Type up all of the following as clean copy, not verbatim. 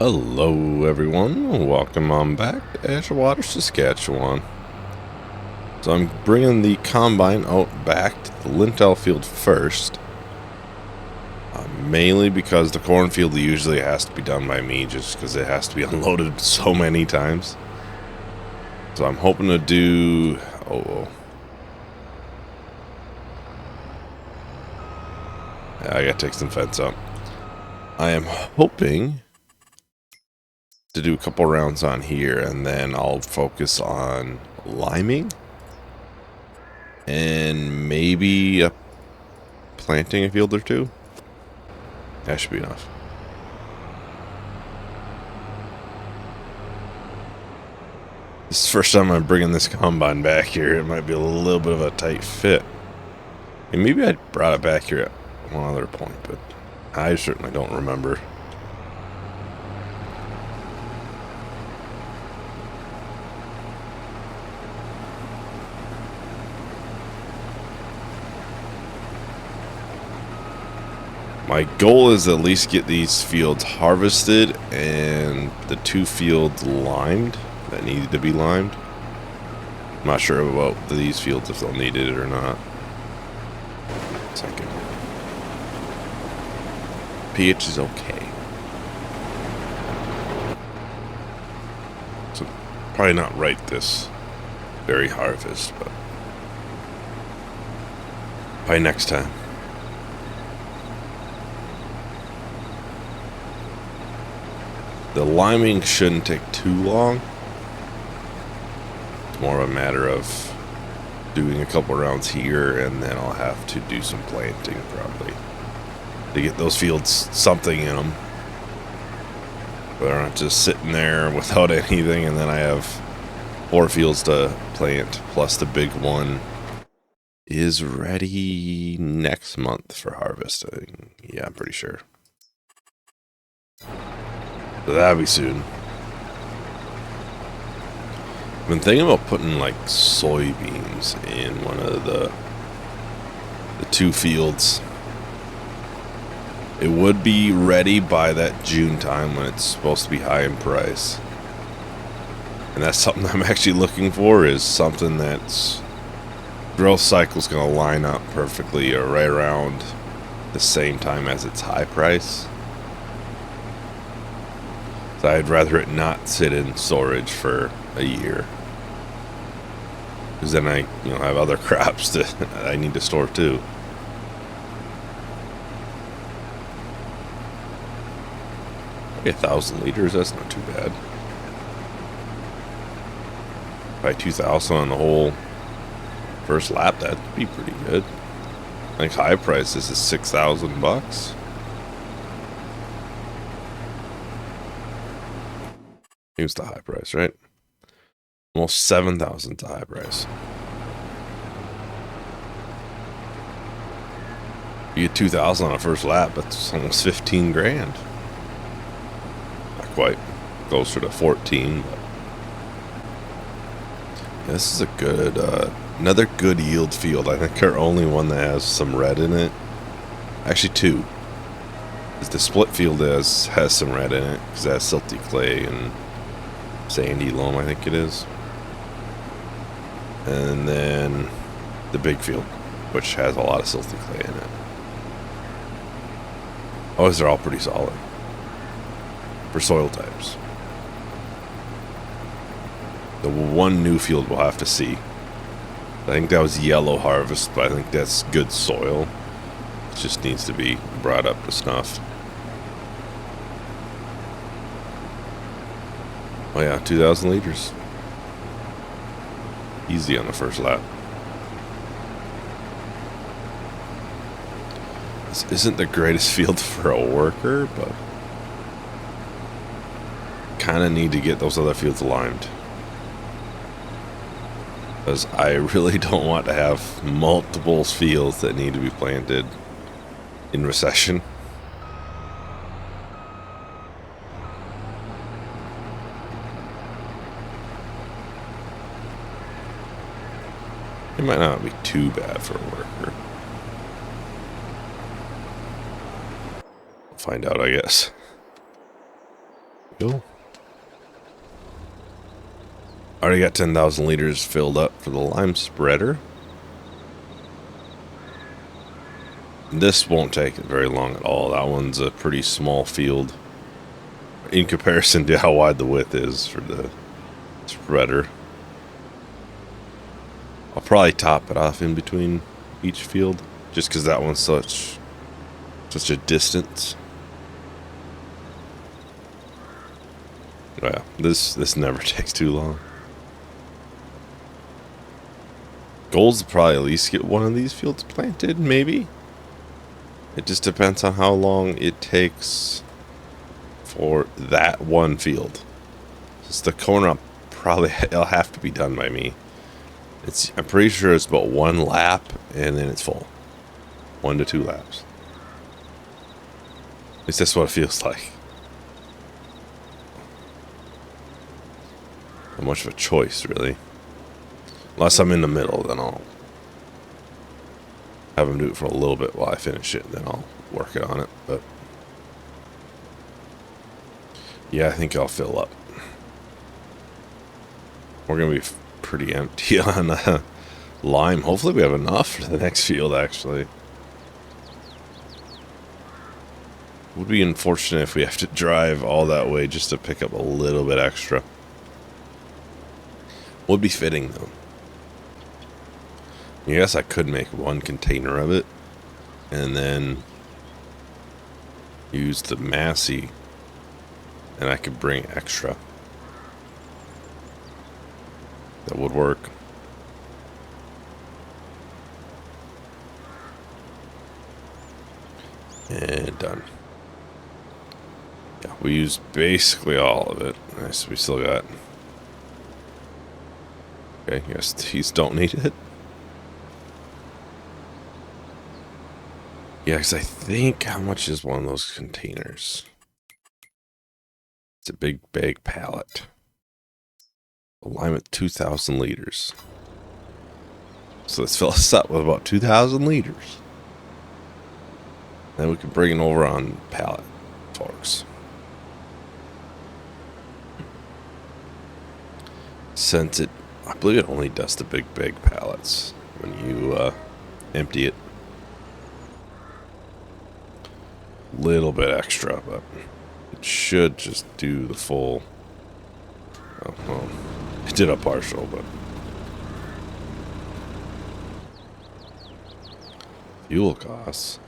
Hello everyone, welcome on back to Edgewater, Saskatchewan. So I'm bringing the combine out back to the lentil field first. Mainly because the cornfield usually has to be done by me just because it has to be unloaded so many times. So I'm hoping to do... I gotta take some fence up. I am hoping to do a couple rounds on here, and then I'll focus on liming and maybe planting a field or two. That should be enough. This is the first time I'm bringing this combine back here. It might be a little bit of a tight fit. And maybe I brought it back here at one other point, but I certainly don't remember. My goal is at least get these fields harvested and the two fields limed that needed to be limed. I'm not sure about these fields if they'll need it or not. Second. pH is okay. So probably not right this very harvest, but probably next time. The liming shouldn't take too long. It's more of a matter of doing a couple rounds here, and then I'll have to do some planting probably to get those fields something in them. But they're not just sitting there without anything, and then I have 4 fields to plant, plus the big one is ready next month for harvesting. Yeah, I'm pretty sure. So that'll be soon. I've been thinking about putting like soybeans in one of the 2 fields. It would be ready by that June time when it's supposed to be high in price. And that's something I'm actually looking for, is something that's growth cycle's going to line up perfectly or right around the same time as its high price. So I'd rather it not sit in storage for a year, because then I have other crops that I need to store too. Okay, 1,000 liters, that's not too bad. By 2,000 on the whole first lap, that'd be pretty good. I think high price is $6,000. It's the high price, right? Almost 7,000 to high price. You get 2,000 on a first lap, that's almost 15 grand. Not quite. Closer to 14, but yeah, this is a good, another good yield field. I think our only one that has some red in it. Actually, 2. The split field has some red in it, because it has silty clay and sandy loam, I think it is. And then the big field, which has a lot of silty clay in it. Oh, they're all pretty solid for soil types. The one new field we'll have to see. I think that was yellow harvest, but I think that's good soil. It just needs to be brought up to snuff. Oh yeah, 2,000 liters. Easy on the first lap. This isn't the greatest field for a worker, but kind of need to get those other fields limed. Because I really don't want to have multiple fields that need to be planted in recession. It might not be too bad for a worker. We'll find out, I guess. Go. Already got 10,000 liters filled up for the lime spreader. This won't take it very long at all. That one's a pretty small field in comparison to how wide the width is for the spreader. I'll probably top it off in between each field, just because that one's such a distance. Well, this never takes too long. Goal's to probably at least get one of these fields planted, maybe. It just depends on how long it takes for that one field. Just the corner, it'll have to be done by me. I'm pretty sure it's about 1 lap and then it's full. 1 to 2 laps. At least that's what it feels like. Not much of a choice, really. Unless I'm in the middle, then I'll have them do it for a little bit while I finish it, and then I'll work it on it. But yeah, I think I'll fill up. We're going to be pretty empty on lime. Hopefully we have enough for the next field, actually. Would be unfortunate if we have to drive all that way just to pick up a little bit extra. Would be fitting, though. Yes, I could make 1 container of it and then use the Massey, and I could bring extra. That would work. And done. Yeah, we used basically all of it. Nice, we still got... Okay, yes, these don't need it. Yeah, because I think, how much is one of those containers? It's a big bag pallet. Alignment 2,000 liters. So let's fill us up with about 2,000 liters. Then we can bring it over on pallet forks. Since I believe it only does the big bag pallets when you empty it. Little bit extra, but it should just do the full. Oh, well, it did a partial, but fuel costs.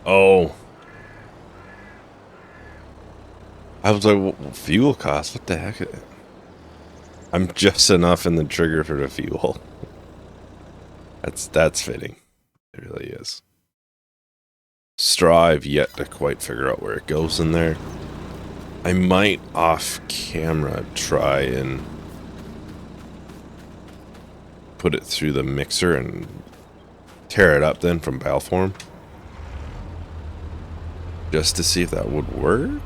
Oh, I was like, well, fuel costs. What the heck? I'm just enough in the trigger for the fuel. That's fitting. It really is. Strive yet to quite figure out where it goes in there. I might off camera try and put it through the mixer and tear it up then from barrel form. Just to see if that would work.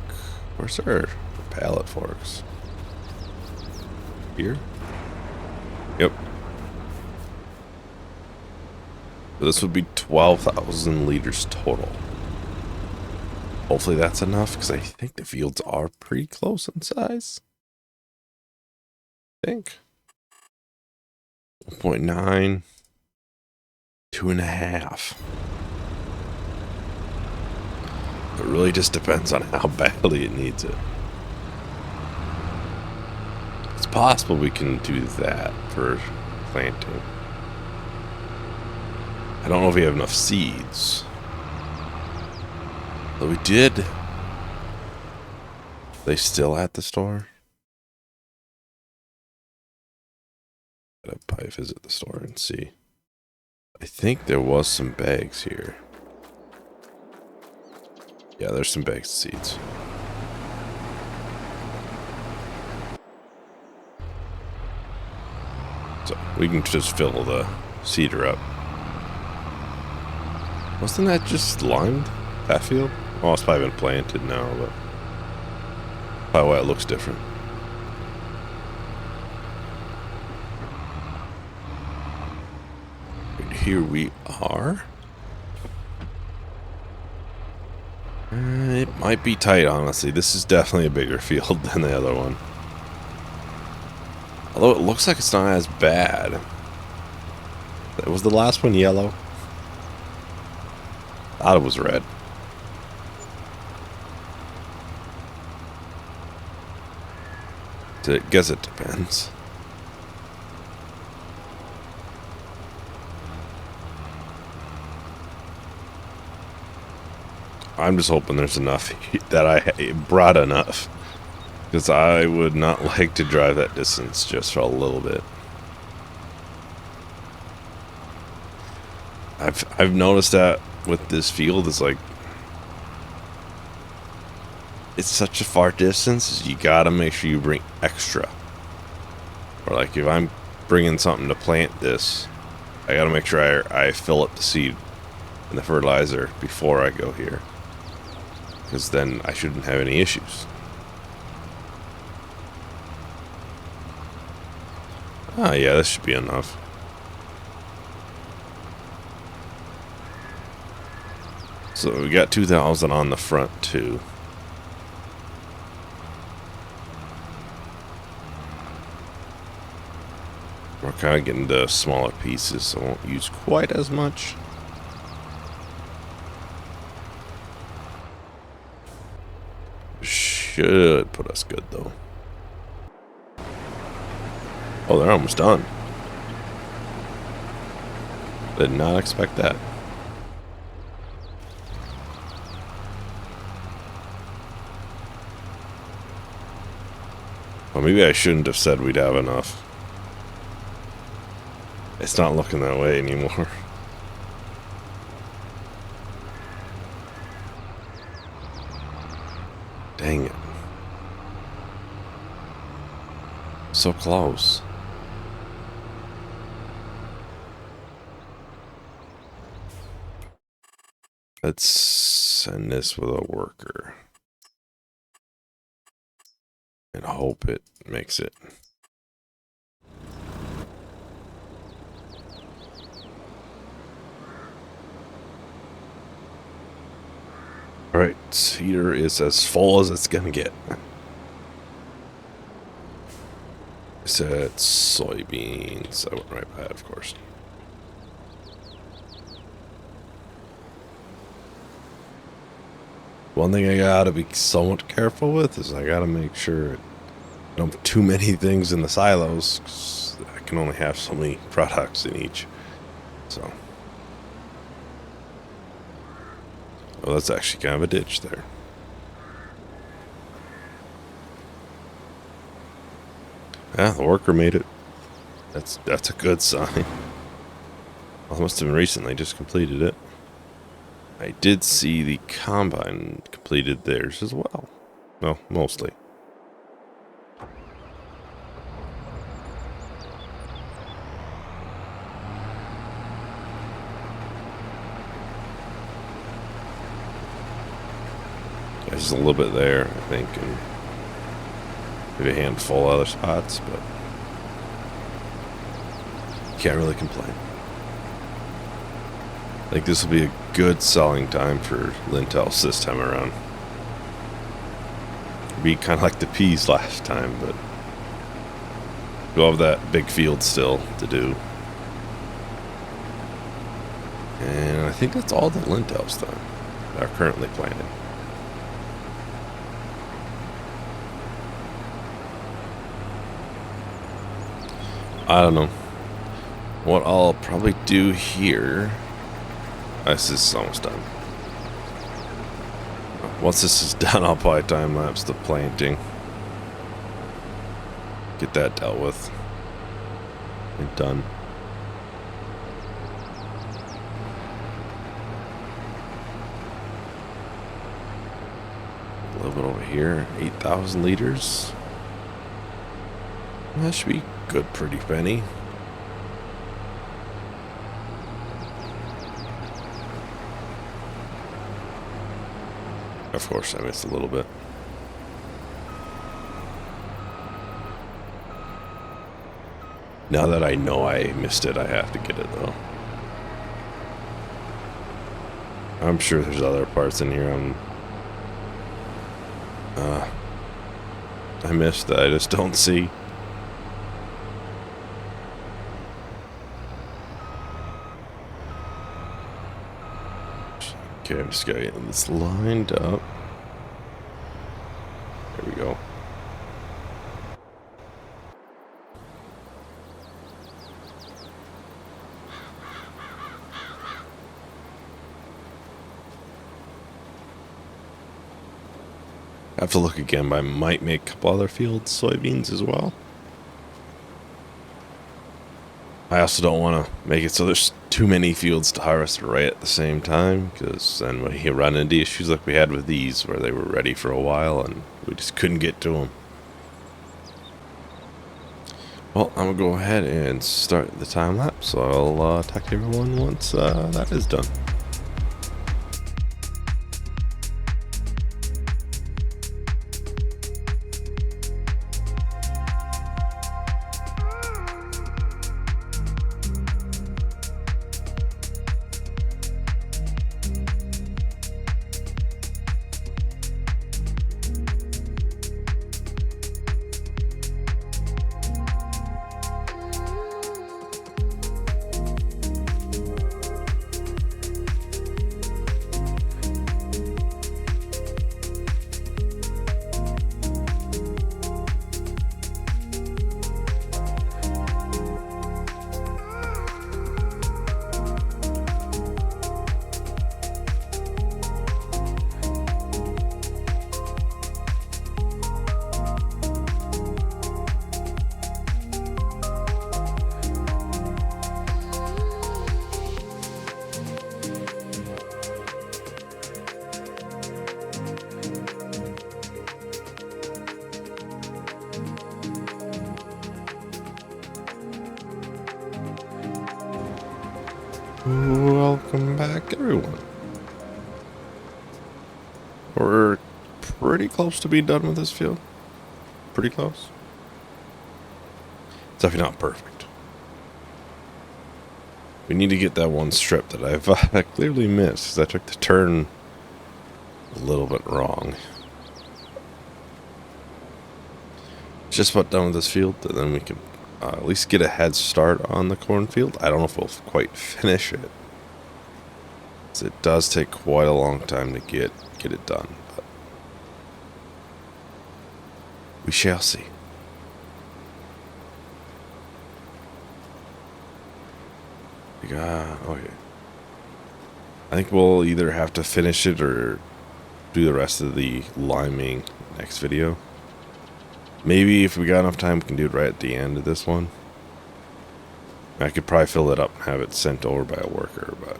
Where's our pallet forks? Here? Yep. This would be 12,000 liters total. Hopefully that's enough, because I think the fields are pretty close in size. I think. 1.9. 2.5. It really just depends on how badly it needs it. It's possible we can do that for planting. I don't know if we have enough seeds. But we did. They still at the store? Gotta probably visit the store and see. I think there was some bags here. Yeah, there's some bags of seeds. So we can just fill the seeder up. Wasn't that just limed, that field? Oh, it's probably been planted now, but probably why it looks different. Here we are. It might be tight, honestly. This is definitely a bigger field than the other one. Although it looks like it's not as bad. Was the last one yellow? Thought it was red. I guess it depends. I'm just hoping there's enough that I brought enough. Because I would not like to drive that distance just for a little bit. I've noticed that with this field, it's like it's such a far distance, you gotta make sure you bring extra. Or like if I'm bringing something to plant this, I gotta make sure I fill up the seed and the fertilizer before I go here. Because then I shouldn't have any issues. Ah, yeah, this should be enough. So we got 2,000 on the front too. We're kind of getting to smaller pieces, so I won't use quite as much. Should put us good though. Oh, they're almost done. Did not expect that. Well, maybe I shouldn't have said we'd have enough. It's not looking that way anymore. Dang it. So close. Let's send this with a worker. And hope it makes it. Alright, heater is as full as it's gonna get. I said soybeans. I went right by it, of course. One thing I gotta be somewhat careful with is I gotta make sure I don't put too many things in the silos, 'cause I can only have so many products in each. So. Oh, that's actually kind of a ditch there. Yeah, the worker made it. That's a good sign. Well, it must have been recently, just completed it. I did see the combine completed theirs as well. Well, mostly. There's a little bit there, I think, and maybe a handful of other spots, but can't really complain. I think this will be a good selling time for Lentils this time around. It'll be kind of like the peas last time, but we'll have that big field still to do. And I think that's all the Lentils that are currently planted. I don't know. What I'll probably do here... This is almost done. Once this is done, I'll probably time-lapse the planting. Get that dealt with. And done. A little bit over here. 8,000 liters. That should be good, pretty penny. Of course, I missed a little bit. Now that I know I missed it, I have to get it, though. I'm sure there's other parts in here I'm I missed that. I just don't see. Okay, I'm just gonna get this lined up. There we go. I have to look again, but I might make a couple other fields soybeans as well. I also don't want to make it so there's too many fields to harvest right at the same time, because then we run into issues like we had with these, where they were ready for a while and we just couldn't get to them. Well, I'm going to go ahead and start the time lapse, so I'll talk to everyone once that is done. Welcome back, everyone. We're pretty close to being done with this field. Pretty close. It's definitely not perfect. We need to get that one strip that I've clearly missed, because I took the turn a little bit wrong. Just about done with this field, and then we can at least get a head start on the cornfield. I don't know if we'll quite finish it. It does take quite a long time to get it done, but we shall see. Okay. I think we'll either have to finish it or do the rest of the liming next video. Maybe if we got enough time, we can do it right at the end of this one. I could probably fill it up and have it sent over by a worker, but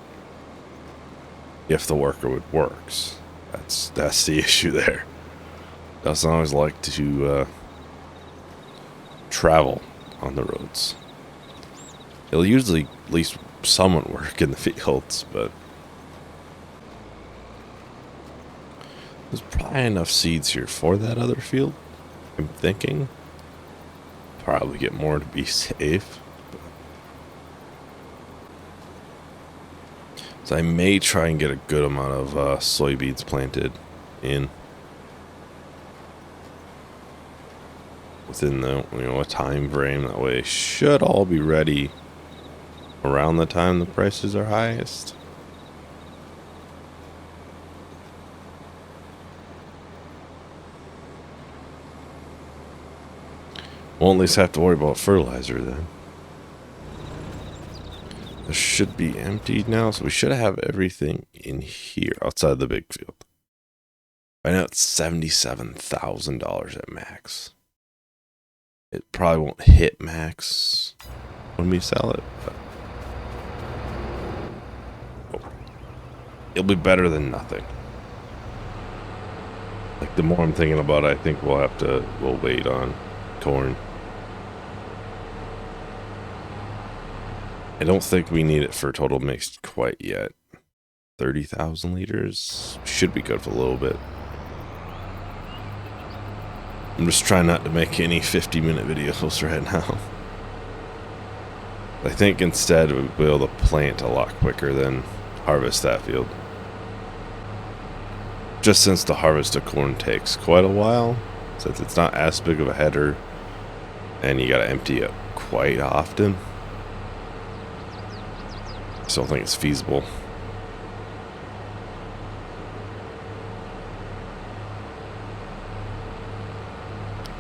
if the worker works, that's the issue there. Doesn't always like to travel on the roads. It'll usually at least somewhat work in the fields, but there's probably enough seeds here for that other field. I'm thinking probably get more to be safe. So I may try and get a good amount of soybeans planted in within the a time frame. That way it should all be ready around the time the prices are highest. Won't at least have to worry about fertilizer then. This should be emptied now, so we should have everything in here outside the big field. Right now it's $77,000 at max. It probably won't hit max when we sell it, but it'll be better than nothing. Like, the more I'm thinking about it, I think we'll wait on corn. I don't think we need it for total mixed quite yet. 30,000 liters should be good for a little bit. I'm just trying not to make any 50-minute videos right now. I think instead we'll be able to plant a lot quicker than harvest that field. just since the harvest of corn takes quite a while, since it's not as big of a header, and you gotta empty it quite often. I still think it's feasible.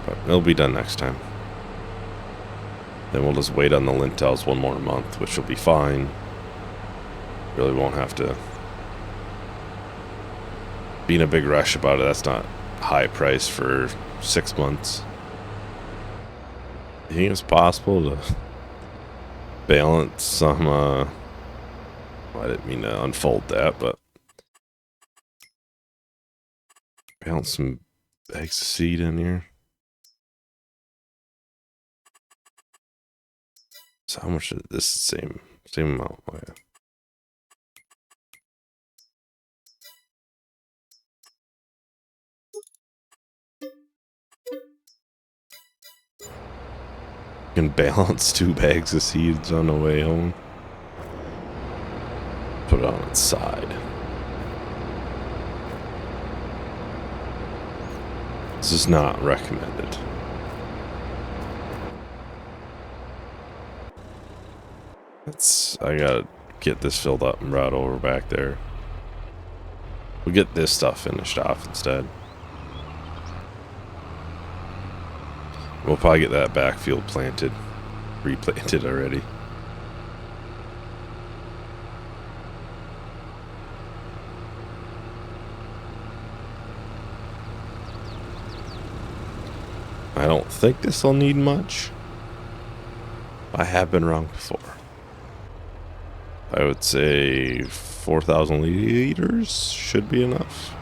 But it'll be done next time. Then we'll just wait on the lentils one more month, which will be fine. Really won't have to be in a big rush about it. That's not high price for 6 months. You think it's possible to balance some, well, I didn't mean to unfold that, but balance some bags of seed in here. So how much is this? Same amount. Oh, yeah. You can balance 2 bags of seeds on the way home. Put it on its side. This is not recommended. I gotta get this filled up and brought over back there. We'll get this stuff finished off instead. We'll probably get that backfield planted, replanted already. I don't think this will need much. I have been wrong before. I would say 4,000 liters should be enough.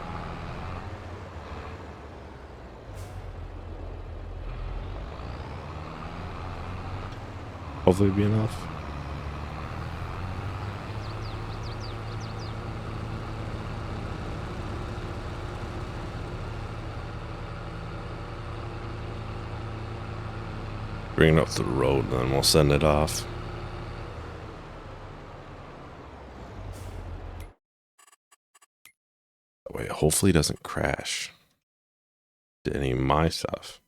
Hopefully be enough. Bring it up to the road and then we'll send it off. That way hopefully it doesn't crash to any of my stuff.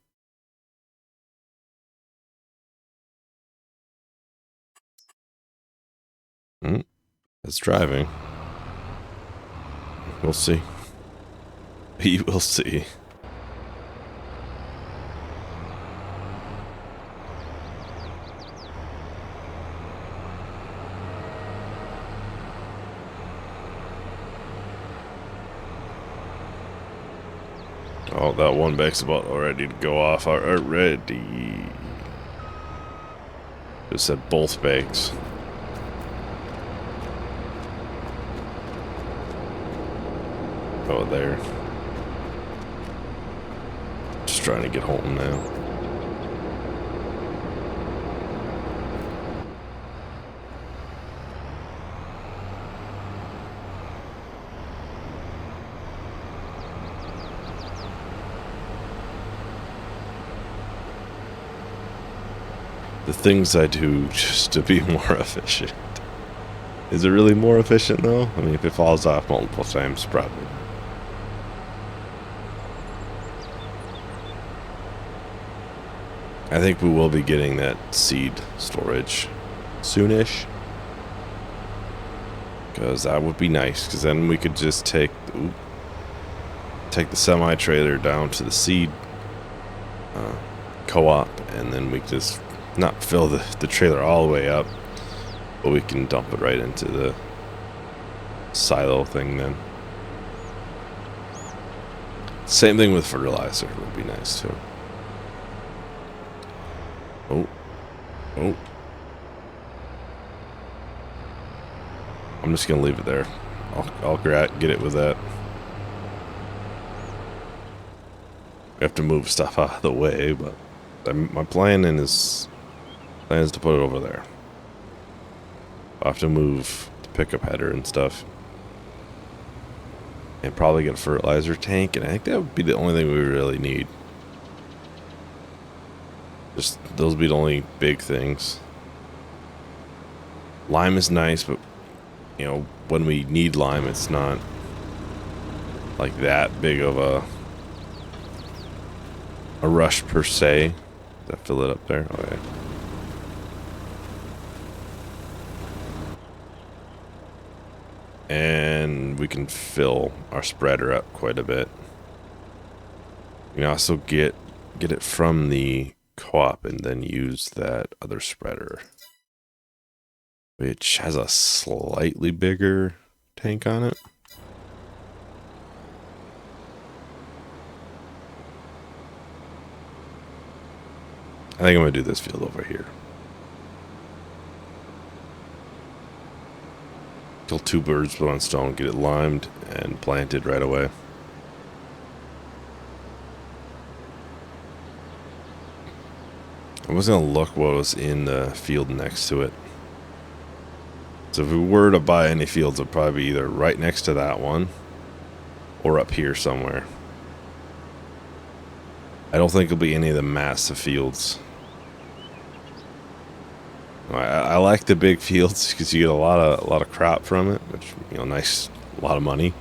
It's driving. We'll see. You will see. Oh, that one bag's about ready to go off already. It said both bags. Oh, there. Just trying to get home now. The things I do just to be more efficient. Is it really more efficient though? I mean, if it falls off multiple times, probably. I think we will be getting that seed storage soonish. Because that would be nice, because then we could just take the semi-trailer down to the seed co-op, and then we just not fill the trailer all the way up, but we can dump it right into the silo thing then. Same thing with fertilizer would be nice too. Oh. I'm just gonna leave it there. I'll get it with that. We have to move stuff out of the way, but my plan is to put it over there. I'll have to move the pickup header and stuff. And probably get a fertilizer tank, and I think that would be the only thing we really need. Just those would be the only big things. Lime is nice, but you know, when we need lime, it's not like that big of a rush per se. Does that fill it up there? Oh yeah. And we can fill our spreader up quite a bit. You can also get it from the co-op and then use that other spreader, which has a slightly bigger tank on it. I think I'm gonna do this field over here. Kill 2 birds with 1 stone, get it limed and planted right away. I was gonna look what was in the field next to it. So if we were to buy any fields, it'd probably be either right next to that one or up here somewhere. I don't think it'll be any of the massive fields. I like the big fields because you get a lot of crop from it, which, you know, nice, a lot of money.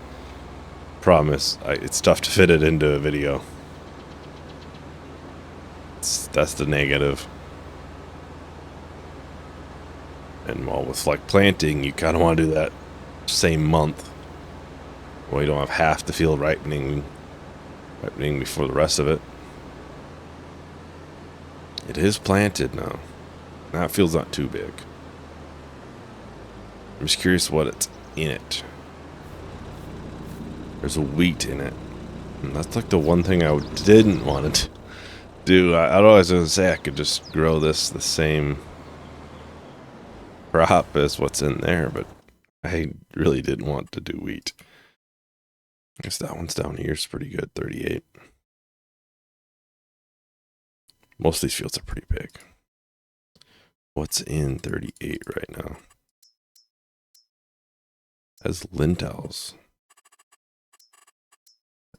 Problem is, it's tough to fit it into a video. That's the negative. And while with like planting, you kind of want to do that same month. Well, you don't have half the field ripening before the rest of it. It is planted now. That field's not too big. I'm just curious what it's in it. There's a wheat in it. And that's like the one thing I didn't want to do. I'd always gonna say I could just grow this the same crop as what's in there, but I really didn't want to do wheat. I guess that one's down here is pretty good, 38. Most of these fields are pretty big. What's in 38 right now? Has lentils.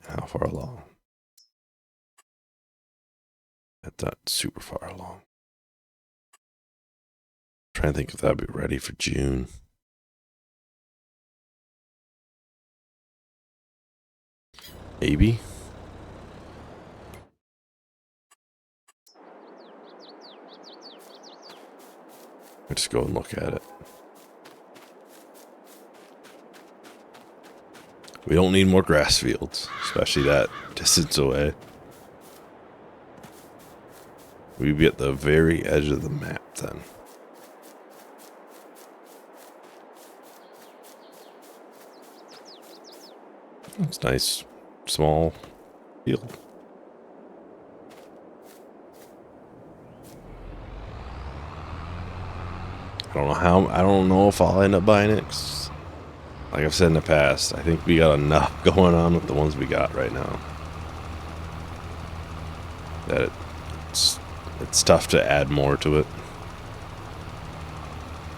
How far along? That's not super far along. I'm trying to think if that'd be ready for June. Maybe. Let's go and look at it. We don't need more grass fields, especially that distance away. We'd be at the very edge of the map then. It's a nice, small field. I don't know if I'll end up buying it. 'Cause like I've said in the past, I think we got enough going on with the ones we got right now. That it's tough to add more to it.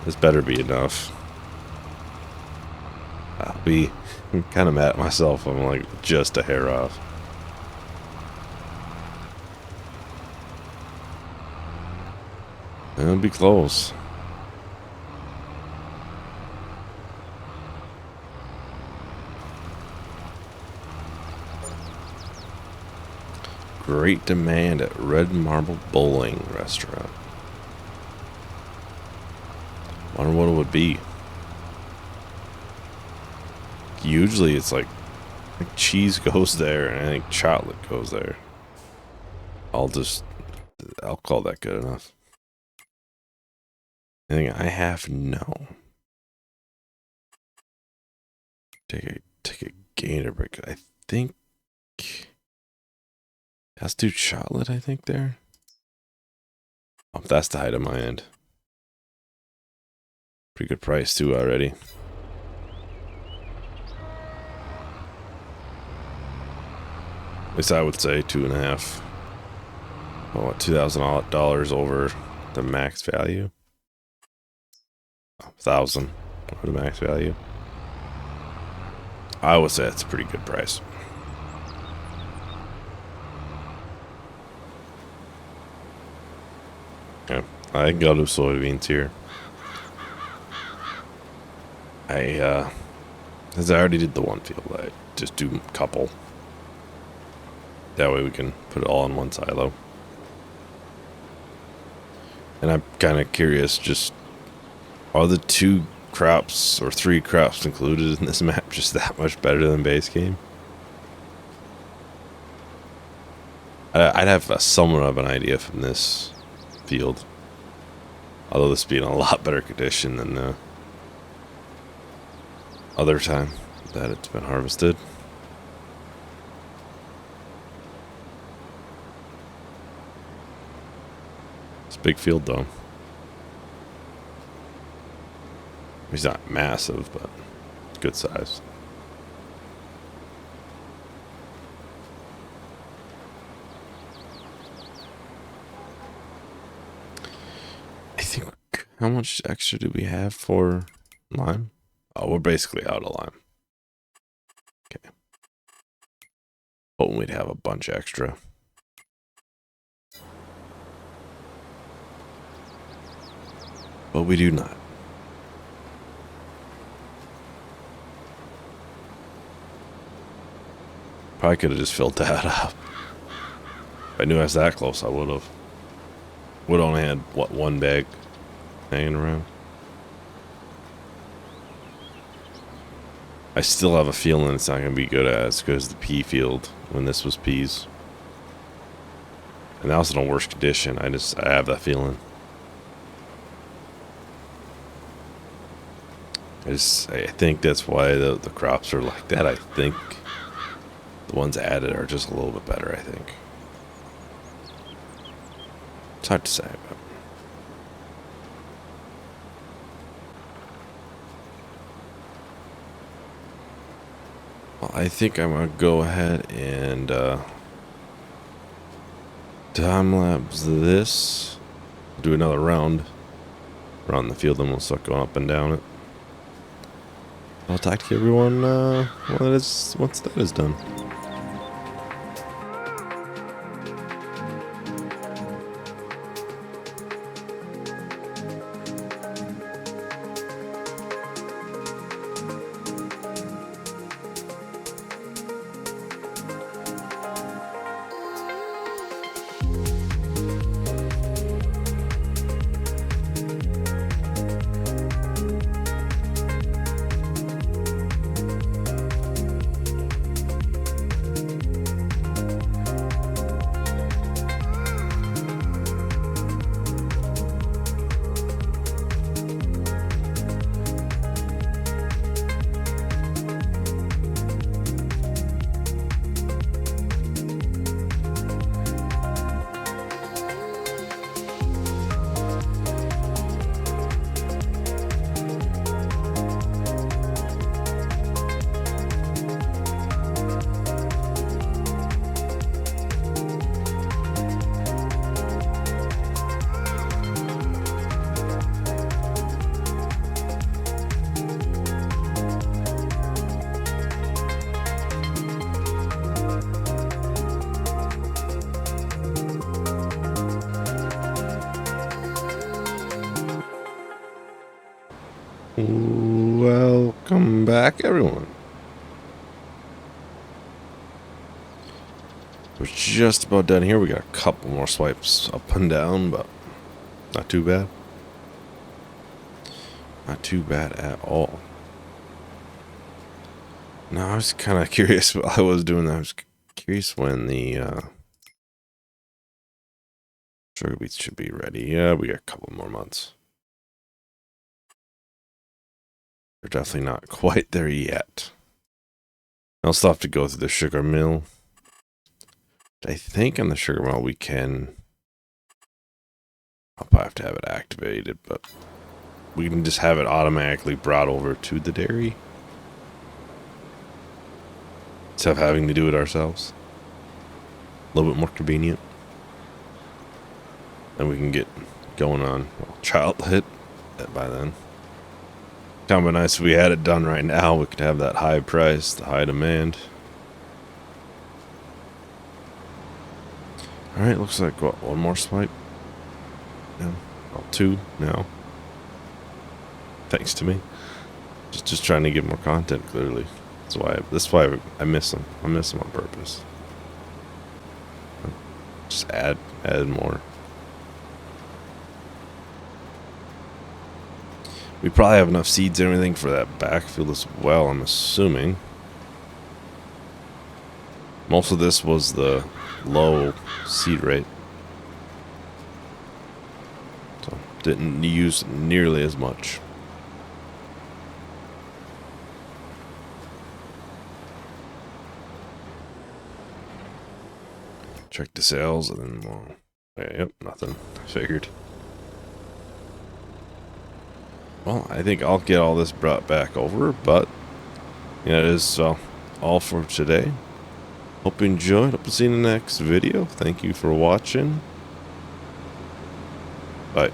This better be enough. I'll be kind of mad at myself. I'm like just a hair off. It'll be close. Great demand at Red Marble Bowling Restaurant. Wonder what it would be. Usually it's like cheese goes there and I think chocolate goes there. I'll call that good enough. Anything I have? No. Take a gainer break. I think let's do chocolate, I think, there. Oh, that's the height of my end. Pretty good price, too, already. At least I would say 2.5. Oh, what, $2,000 over the max value? 1,000 over the max value. I would say that's a pretty good price. Yeah, I can go to soybeans here. Because I already did the one field. just do a couple. That way we can put it all in one silo. And I'm kind of curious, just are the 2 crops or 3 crops included in this map just that much better than base game? I'd have somewhat of an idea from this field. Although this being a lot better condition than the other time that it's been harvested. It's a big field though. He's not massive, but it's good size. I think, how much extra do we have for lime? Oh, we're basically out of lime. Okay. Hoping we'd have a bunch extra. But we do not. Probably could have just filled that up. If I knew I was that close, I would have. Would only had, what, 1 bag hanging around. I still have a feeling it's not going to be as good as the pea field when this was peas. And that was in a worse condition. I have that feeling. I think that's why the crops are like that. I think the ones added are just a little bit better, I think. It's hard to say, but well, I think I'm gonna go ahead and time lapse this. Do another round around the field, and we'll start going up and down it. I'll talk to everyone once that is done. Welcome back, everyone. We're just about done here. We got a couple more swipes up and down, but not too bad. Not too bad at all. Now, I was kind of curious what I was doing. I was curious when the sugar beets should be ready. Yeah, we got a couple more months. They're definitely not quite there yet. I'll still have to go through the sugar mill. I think on the sugar mill we can... I'll probably have to have it activated, but we can just have it automatically brought over to the dairy instead of having to do it ourselves. A little bit more convenient. And we can get going on childhood by then. Kind of nice if we had it done right now. We could have that high price, the high demand. Alright, looks like what, one more swipe? No. Oh, 2 now. Thanks to me. Just trying to get more content, clearly. That's why I miss them. I miss them on purpose. Just add more. We probably have enough seeds and everything for that backfield as well, I'm assuming. Most of this was the low seed rate. So didn't use nearly as much. Check the sales and then we'll... Yep, nothing. I figured. Well, I think I'll get all this brought back over, but yeah, it is all for today. Hope you enjoyed. Hope to see you in the next video. Thank you for watching. Bye.